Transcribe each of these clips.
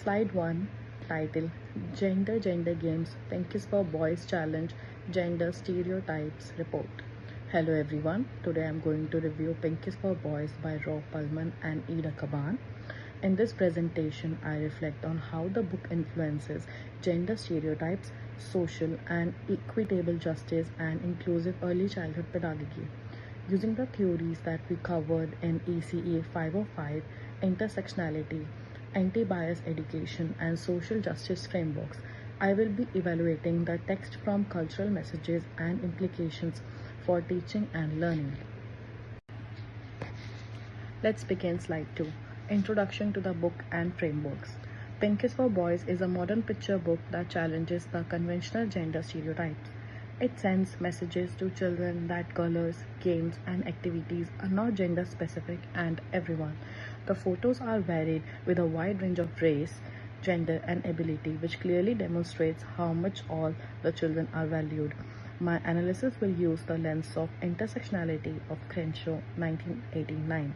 Slide 1, title Gender Games, Pink is for Boys Challenge, Gender Stereotypes Report. Hello everyone, today I'm going to review Pink is for Boys by Rob Pullman and Ida Kaban. In this presentation, I reflect on how the book influences gender stereotypes, social and equitable justice, and inclusive early childhood pedagogy. Using the theories that we covered in ECE505, intersectionality, anti-bias education, and social justice frameworks, I will be evaluating the text from cultural messages and implications for teaching and learning. Let's begin slide 2. Introduction to the book and frameworks. Pink is for Boys is a modern picture book that challenges the conventional gender stereotypes. It sends messages to children that colors, games, and activities are not gender specific and everyone. The photos are varied with a wide range of race, gender, and ability, which clearly demonstrates how much all the children are valued. My analysis will use the lens of intersectionality of Crenshaw, 1989,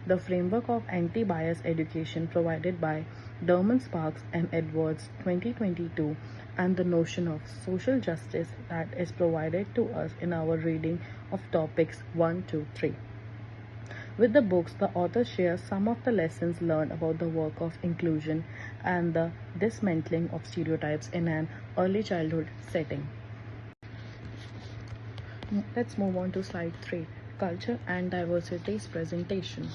the framework of anti-bias education provided by Derman Sparks and Edwards, 2022, and the notion of social justice that is provided to us in our reading of topics 1, 2, 3. With the books, the author shares some of the lessons learned about the work of inclusion and the dismantling of stereotypes in an early childhood setting. Let's move on to slide 3, Culture and Diversity's Presentation.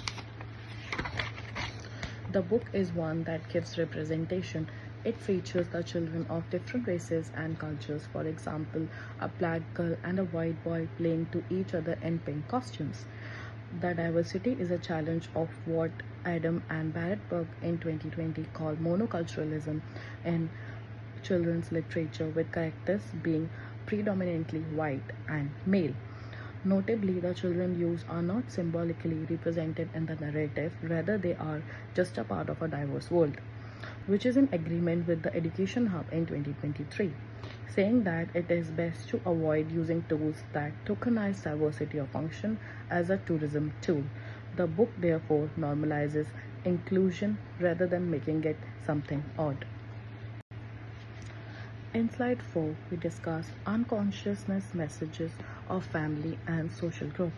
The book is one that gives representation. It features the children of different races and cultures. For example, a black girl and a white boy playing to each other in pink costumes. The diversity is a challenge of what Adam and Barrett Burke in 2020 call monoculturalism in children's literature, with characters being predominantly white and male. Notably, the children used are not symbolically represented in the narrative, rather they are just a part of a diverse world, which is in agreement with the Education Hub in 2023, saying that it is best to avoid using tools that tokenize diversity or function as a tourism tool. The book therefore normalizes inclusion rather than making it something odd. In slide 4, we discuss unconsciousness messages of family and social group.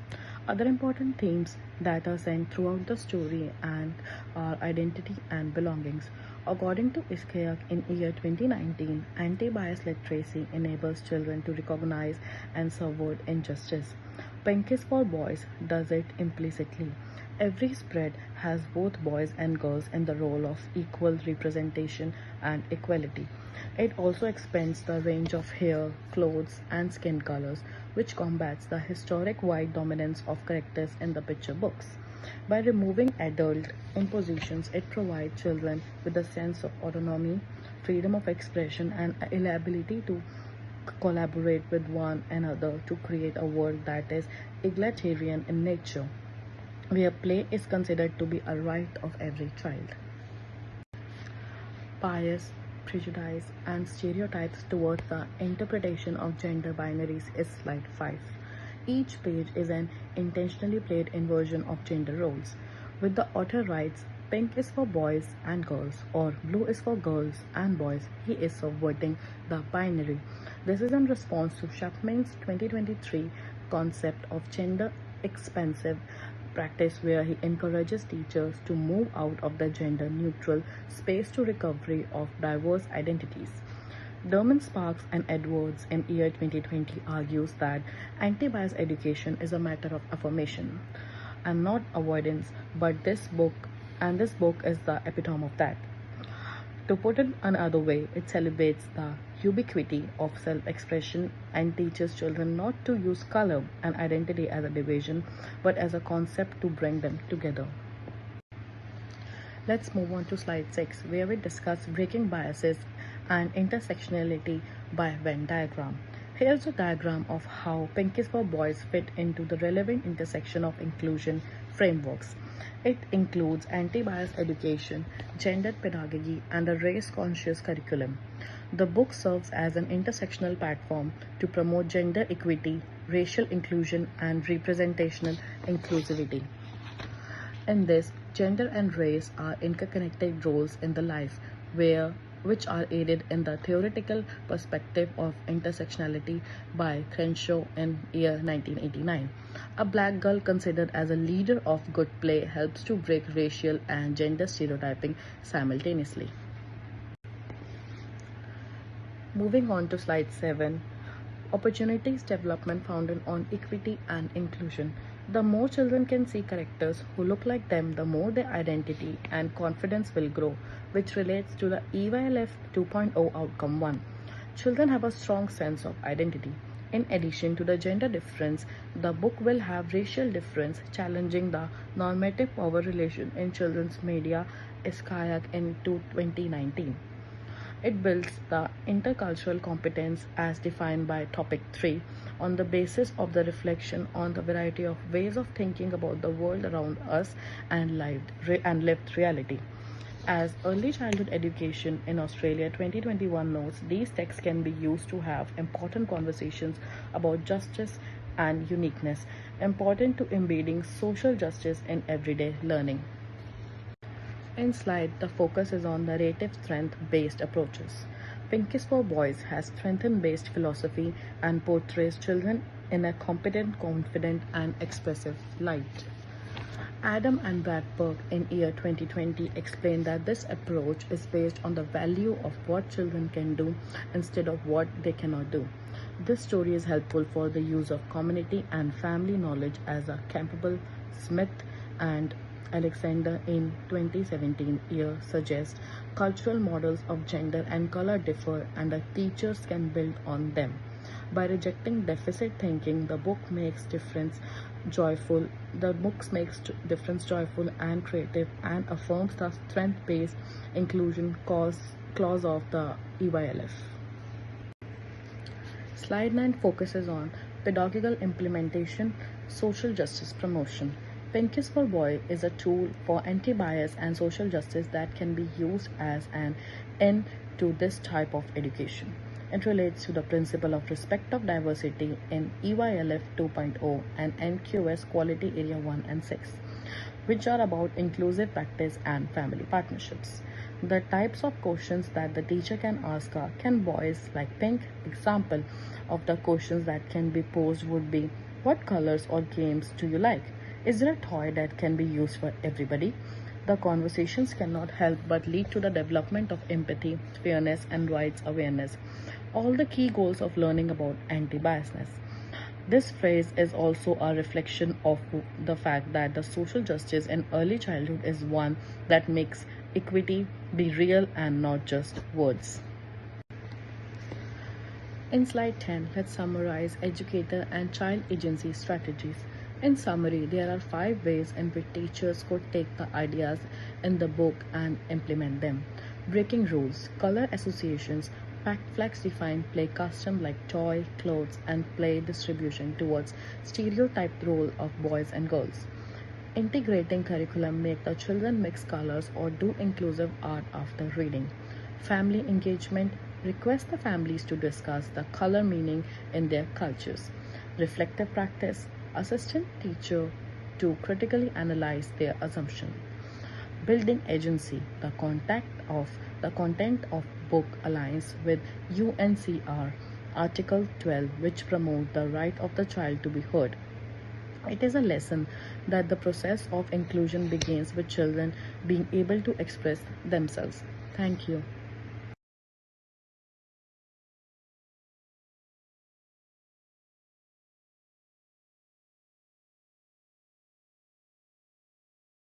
Other important themes that are sent throughout the story and are identity and belongings. According to ECE505 in year 2019, anti-bias literacy enables children to recognize and subvert injustice. Pink is for Boys does it implicitly. Every spread has both boys and girls in the role of equal representation and equality. It also expands the range of hair, clothes, and skin colors, which combats the historic white dominance of characters in the picture books. By removing adult impositions, it provides children with a sense of autonomy, freedom of expression, and an ability to collaborate with one another to create a world that is egalitarian in nature, where play is considered to be a right of every child. Bias, prejudice, and stereotypes towards the interpretation of gender binaries is slide 5. Each page is an intentionally played inversion of gender roles, with the author writes, "Pink is for boys and girls," or "Blue is for girls and boys." He is subverting the binary. This is in response to Chapman's 2023 concept of gender expansive practice, where he encourages teachers to move out of the gender neutral space to recovery of diverse identities. Derman Sparks and Edwards in year 2020 argues that anti-bias education is a matter of affirmation and not avoidance, but this book is the epitome of that. To put it another way, it celebrates the ubiquity of self-expression and teaches children not to use color and identity as a division, but as a concept to bring them together. Let's move on to slide 6, where we discuss breaking biases and intersectionality by Venn diagram. Here's a diagram of how Pink is for Boys fit into the relevant intersection of inclusion frameworks. It includes anti-bias education, gendered pedagogy, and a race-conscious curriculum. The book serves as an intersectional platform to promote gender equity, racial inclusion, and representational inclusivity. In this, gender and race are interconnected roles in the life, which are aided in the theoretical perspective of intersectionality by Crenshaw in year 1989. A black girl considered as a leader of good play helps to break racial and gender stereotyping simultaneously. Moving on to slide 7, opportunities development founded on equity and inclusion. The more children can see characters who look like them, the more their identity and confidence will grow, which relates to the EYLF 2.0 outcome 1. Children have a strong sense of identity. In addition to the gender difference, the book will have racial difference, challenging the normative power relation in children's media ECE505 in 2019. It builds the intercultural competence as defined by topic 3 on the basis of the reflection on the variety of ways of thinking about the world around us and lived reality. As early childhood education in Australia 2021 notes, these texts can be used to have important conversations about justice and uniqueness, important to embedding social justice in everyday learning. In slide, the focus is on narrative strength-based approaches. Pinkies for Boys has strength-based philosophy and portrays children in a competent, confident, and expressive light. Adam and Bradberg in year 2020 explained that this approach is based on the value of what children can do instead of what they cannot do. This story is helpful for the use of community and family knowledge as a Campbell, Smith, and Alexander in 2017 year suggests cultural models of gender and color differ and the teachers can build on them. By rejecting deficit thinking, the book makes difference joyful and creative and affirms the strength-based inclusion clause of the EYLF. Slide 9 focuses on pedagogical implementation, social justice promotion. Pinkies for Boy is a tool for anti-bias and social justice that can be used as an end to this type of education. It relates to the principle of respect of diversity in EYLF 2.0 and NQS Quality Area 1 and 6, which are about inclusive practice and family partnerships. The types of questions that the teacher can ask are, can boys like pink? Example of the questions that can be posed would be, what colors or games do you like? Is there a toy that can be used for everybody? The conversations cannot help but lead to the development of empathy, fairness, and rights awareness, all the key goals of learning about anti-biasness. This phrase is also a reflection of the fact that the social justice in early childhood is one that makes equity be real and not just words. In slide 10, let's summarize educator and child agency strategies. In summary, there are 5 ways in which teachers could take the ideas in the book and implement them. Breaking rules, color associations, flex-defined play custom like toy, clothes, and play distribution towards stereotyped role of boys and girls. Integrating curriculum, make the children mix colors or do inclusive art after reading. Family engagement, request the families to discuss the color meaning in their cultures. Reflective practice, assistant teacher to critically analyze their assumption. Building agency, the content of book aligns with UNCR Article 12, which promote the right of the child to be heard. It is a lesson that the process of inclusion begins with children being able to express themselves. Thank you.